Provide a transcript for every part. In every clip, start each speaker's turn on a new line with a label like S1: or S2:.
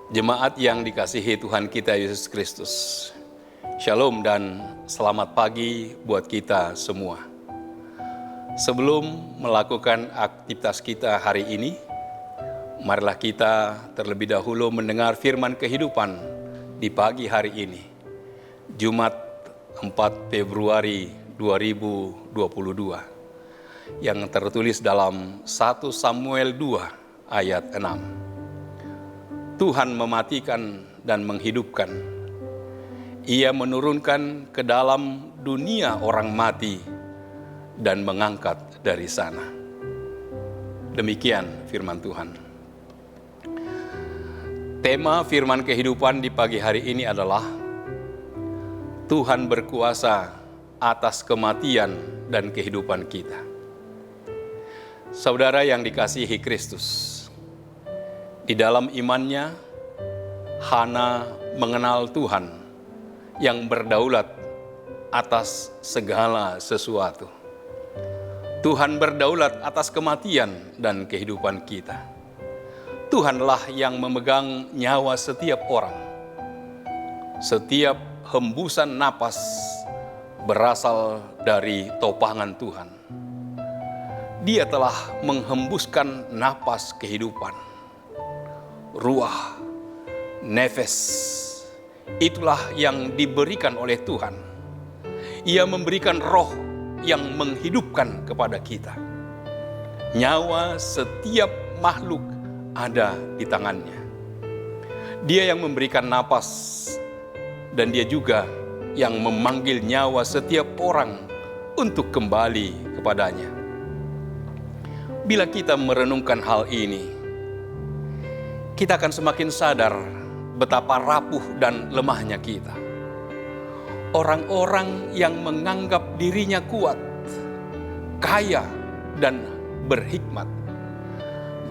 S1: Jemaat yang dikasihi Tuhan kita Yesus Kristus, Shalom dan selamat pagi buat kita semua. Sebelum melakukan aktivitas kita hari ini, marilah kita terlebih dahulu mendengar firman kehidupan di pagi hari ini, Jumat 4 Februari 2022, yang tertulis dalam 1 Samuel 2 ayat 6. Tuhan mematikan dan menghidupkan. Ia menurunkan ke dalam dunia orang mati dan mengangkat dari sana. Demikian firman Tuhan. Tema firman kehidupan di pagi hari ini adalah Tuhan berkuasa atas kematian dan kehidupan kita. Saudara yang dikasihi Kristus, di dalam imannya, Hana mengenal Tuhan yang berdaulat atas segala sesuatu. Tuhan berdaulat atas kematian dan kehidupan kita. Tuhanlah yang memegang nyawa setiap orang. Setiap hembusan napas berasal dari topangan Tuhan. Dia telah menghembuskan napas kehidupan. Ruah, nefes, itulah yang diberikan oleh Tuhan. Ia memberikan roh yang menghidupkan kepada kita. Nyawa setiap makhluk ada di tangannya. Dia yang memberikan napas, dan dia juga yang memanggil nyawa setiap orang untuk kembali kepadanya. Bila kita merenungkan hal ini, kita akan semakin sadar betapa rapuh dan lemahnya kita. Orang-orang yang menganggap dirinya kuat, kaya, dan berhikmat,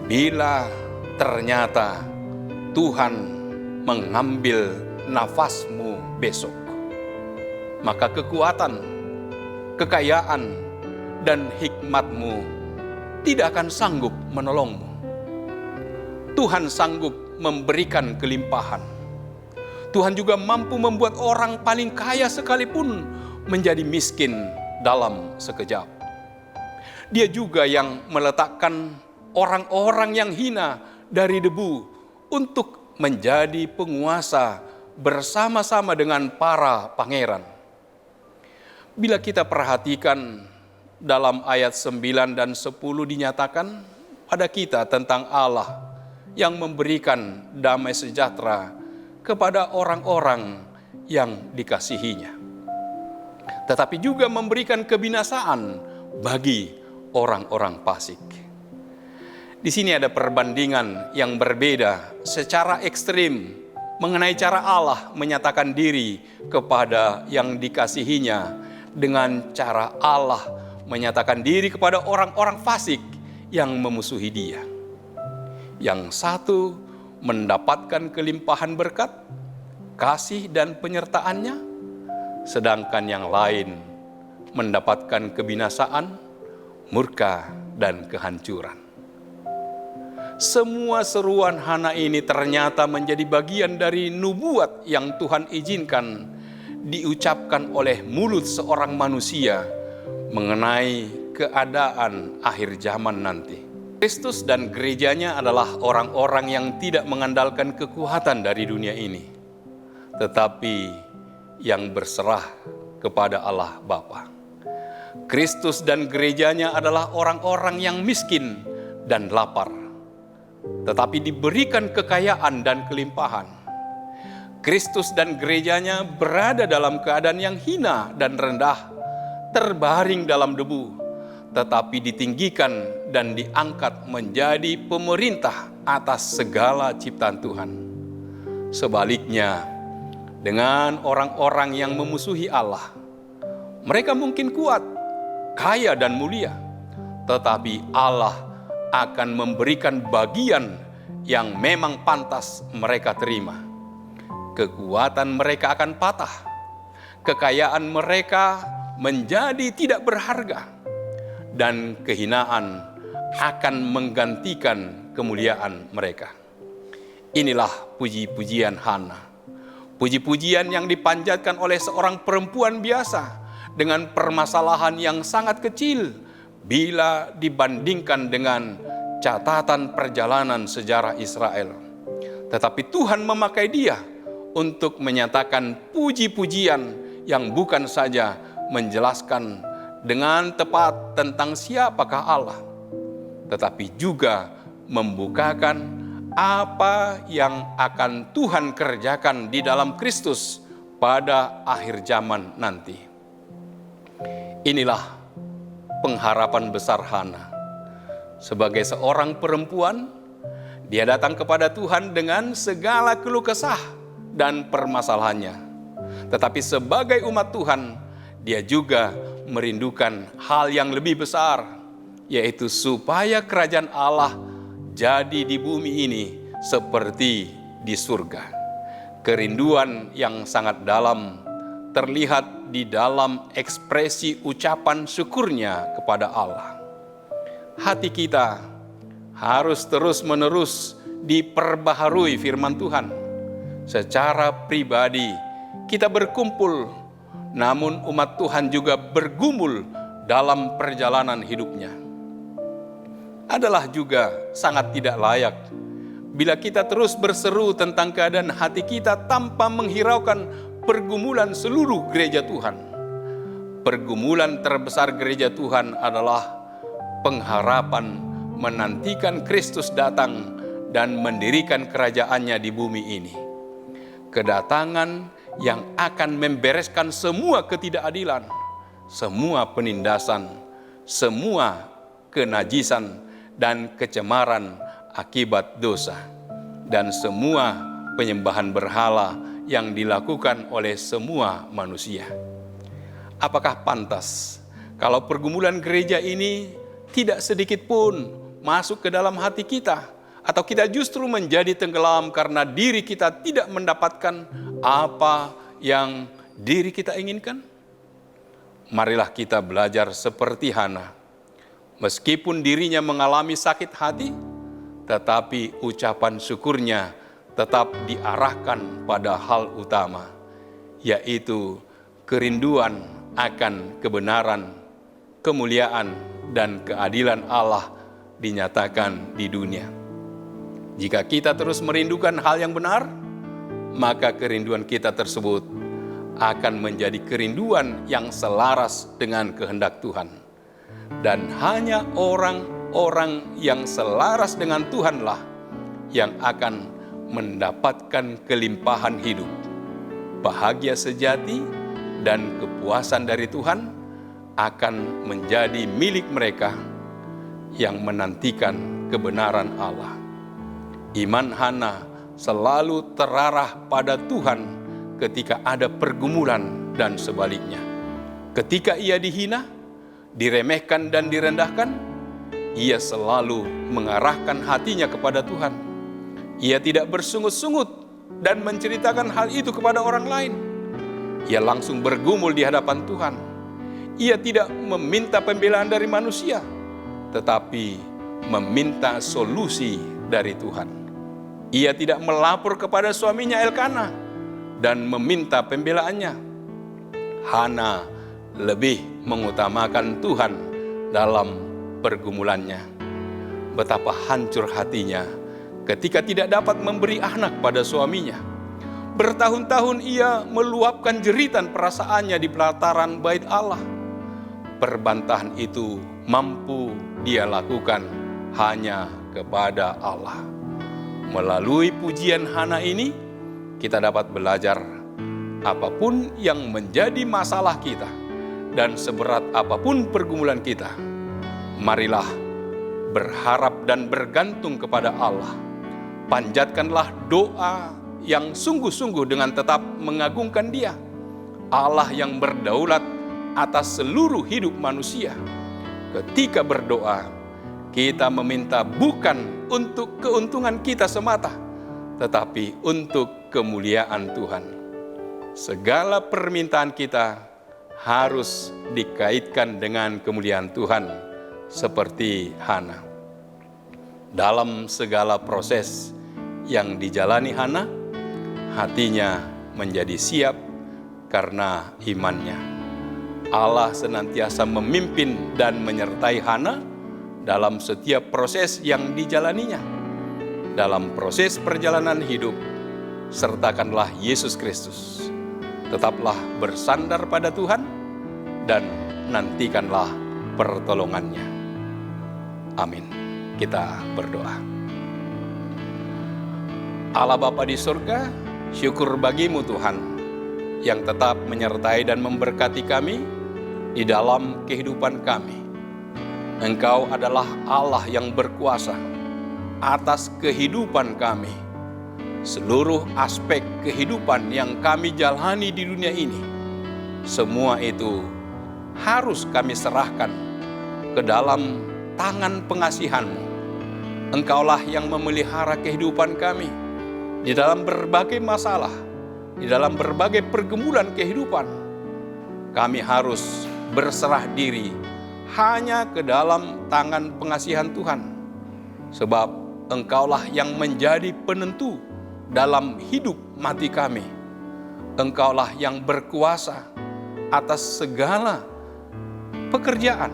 S1: bila ternyata Tuhan mengambil nafasmu besok, maka kekuatan, kekayaan, dan hikmatmu tidak akan sanggup menolongmu. Tuhan sanggup memberikan kelimpahan. Tuhan juga mampu membuat orang paling kaya sekalipun menjadi miskin dalam sekejap. Dia juga yang meletakkan orang-orang yang hina dari debu untuk menjadi penguasa bersama-sama dengan para pangeran. Bila kita perhatikan dalam ayat 9 dan 10 dinyatakan pada kita tentang Allah yang memberikan damai sejahtera kepada orang-orang yang dikasihinya, tetapi juga memberikan kebinasaan bagi orang-orang fasik. Di sini ada perbandingan yang berbeda secara ekstrim mengenai cara Allah menyatakan diri kepada yang dikasihinya dengan cara Allah menyatakan diri kepada orang-orang fasik yang memusuhi Dia. Yang satu mendapatkan kelimpahan berkat, kasih dan penyertaannya, sedangkan yang lain mendapatkan kebinasaan, murka dan kehancuran. Semua seruan Hana ini ternyata menjadi bagian dari nubuat yang Tuhan izinkan diucapkan oleh mulut seorang manusia mengenai keadaan akhir zaman nanti. Kristus dan gerejanya adalah orang-orang yang tidak mengandalkan kekuatan dari dunia ini, tetapi yang berserah kepada Allah Bapa. Kristus dan gerejanya adalah orang-orang yang miskin dan lapar, tetapi diberikan kekayaan dan kelimpahan. Kristus dan gerejanya berada dalam keadaan yang hina dan rendah, terbaring dalam debu, tetapi ditinggikan dan diangkat menjadi pemerintah atas segala ciptaan Tuhan. Sebaliknya, dengan orang-orang yang memusuhi Allah, mereka mungkin kuat, kaya dan mulia, tetapi Allah akan memberikan bagian yang memang pantas mereka terima. Kekuatan mereka akan patah, kekayaan mereka menjadi tidak berharga, dan kehinaan akan menggantikan kemuliaan mereka. Inilah puji-pujian Hana. Puji-pujian yang dipanjatkan oleh seorang perempuan biasa dengan permasalahan yang sangat kecil bila dibandingkan dengan catatan perjalanan sejarah Israel. Tetapi Tuhan memakai dia untuk menyatakan puji-pujian yang bukan saja menjelaskan dengan tepat tentang siapakah Allah, tetapi juga membukakan apa yang akan Tuhan kerjakan di dalam Kristus pada akhir zaman nanti. Inilah pengharapan besar Hana. Sebagai seorang perempuan, dia datang kepada Tuhan dengan segala keluh kesah dan permasalahannya. Tetapi sebagai umat Tuhan, dia juga merindukan hal yang lebih besar, yaitu supaya kerajaan Allah jadi di bumi ini seperti di surga. Kerinduan yang sangat dalam terlihat di dalam ekspresi ucapan syukurnya kepada Allah. Hati kita harus terus-menerus diperbaharui firman Tuhan. Secara pribadi kita berkumpul, namun umat Tuhan juga bergumul dalam perjalanan hidupnya. Adalah juga sangat tidak layak bila kita terus berseru tentang keadaan hati kita tanpa menghiraukan pergumulan seluruh gereja Tuhan. Pergumulan terbesar gereja Tuhan adalah pengharapan menantikan Kristus datang dan mendirikan kerajaannya di bumi ini. Kedatangan yang akan membereskan semua ketidakadilan, semua penindasan, semua kenajisan dan kecemaran akibat dosa, dan semua penyembahan berhala yang dilakukan oleh semua manusia. Apakah pantas kalau pergumulan gereja ini tidak sedikit pun masuk ke dalam hati kita, atau kita justru menjadi tenggelam karena diri kita tidak mendapatkan apa yang diri kita inginkan? Marilah kita belajar seperti Hana. Meskipun dirinya mengalami sakit hati, tetapi ucapan syukurnya tetap diarahkan pada hal utama, yaitu kerinduan akan kebenaran, kemuliaan, dan keadilan Allah dinyatakan di dunia. Jika kita terus merindukan hal yang benar, maka kerinduan kita tersebut akan menjadi kerinduan yang selaras dengan kehendak Tuhan. Dan hanya orang-orang yang selaras dengan Tuhanlah yang akan mendapatkan kelimpahan hidup, bahagia sejati, dan kepuasan dari Tuhan akan menjadi milik mereka yang menantikan kebenaran Allah. Iman Hana selalu terarah pada Tuhan ketika ada pergumulan dan sebaliknya. Ketika ia dihina, diremehkan dan direndahkan, ia selalu mengarahkan hatinya kepada Tuhan. Ia tidak bersungut-sungut dan menceritakan hal itu kepada orang lain. Ia langsung bergumul di hadapan Tuhan. Ia tidak meminta pembelaan dari manusia, tetapi meminta solusi dari Tuhan. Ia tidak melapor kepada suaminya Elkana dan meminta pembelaannya. Hana lebih mengutamakan Tuhan dalam pergumulannya. Betapa hancur hatinya ketika tidak dapat memberi anak pada suaminya. Bertahun-tahun ia meluapkan jeritan perasaannya di pelataran bait Allah. Perbantahan itu mampu dia lakukan hanya kepada Allah. Melalui pujian Hana ini, kita dapat belajar apapun yang menjadi masalah kita dan seberat apapun pergumulan kita, marilah berharap dan bergantung kepada Allah. Panjatkanlah doa yang sungguh-sungguh dengan tetap mengagungkan Dia, Allah yang berdaulat atas seluruh hidup manusia. Ketika berdoa, kita meminta bukan untuk keuntungan kita semata, tetapi untuk kemuliaan Tuhan. Segala permintaan kita harus dikaitkan dengan kemuliaan Tuhan, seperti Hana. Dalam segala proses yang dijalani Hana, hatinya menjadi siap karena imannya. Allah senantiasa memimpin dan menyertai Hana dalam setiap proses yang dijalaninya. Dalam proses perjalanan hidup, sertakanlah Yesus Kristus. Tetaplah bersandar pada Tuhan dan nantikanlah pertolongannya. Amin. Kita berdoa. Allah Bapa di surga, syukur bagimu Tuhan, yang tetap menyertai dan memberkati kami di dalam kehidupan kami. Engkau adalah Allah yang berkuasa atas kehidupan kami. Seluruh aspek kehidupan yang kami jalani di dunia ini, semua itu harus kami serahkan ke dalam tangan pengasihan-Mu. Engkaulah yang memelihara kehidupan kami di dalam berbagai masalah, di dalam berbagai pergumulan kehidupan. Kami harus berserah diri hanya ke dalam tangan pengasihan Tuhan. Sebab Engkaulah yang menjadi penentu dalam hidup mati kami. Engkaulah yang berkuasa atas segala pekerjaan,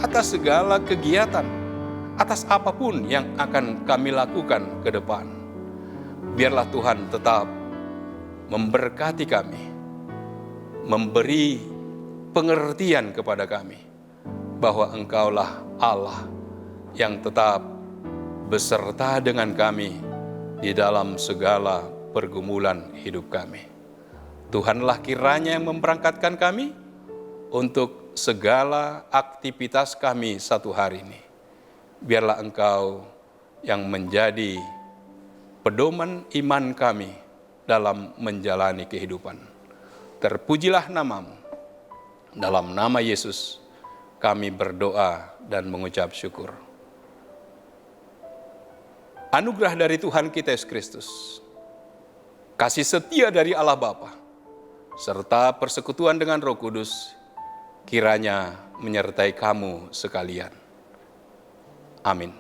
S1: atas segala kegiatan, atas apapun yang akan kami lakukan ke depan. Biarlah Tuhan tetap memberkati kami, memberi pengertian kepada kami bahwa Engkaulah Allah yang tetap beserta dengan kami di dalam segala pergumulan hidup kami. Tuhanlah kiranya yang memberangkatkan kami untuk segala aktivitas kami satu hari ini. Biarlah Engkau yang menjadi pedoman iman kami dalam menjalani kehidupan. Terpujilah nama-Mu. Dalam nama Yesus kami berdoa dan mengucap syukur. Anugerah dari Tuhan kita Yesus Kristus, kasih setia dari Allah Bapa, serta persekutuan dengan Roh Kudus, kiranya menyertai kamu sekalian. Amin.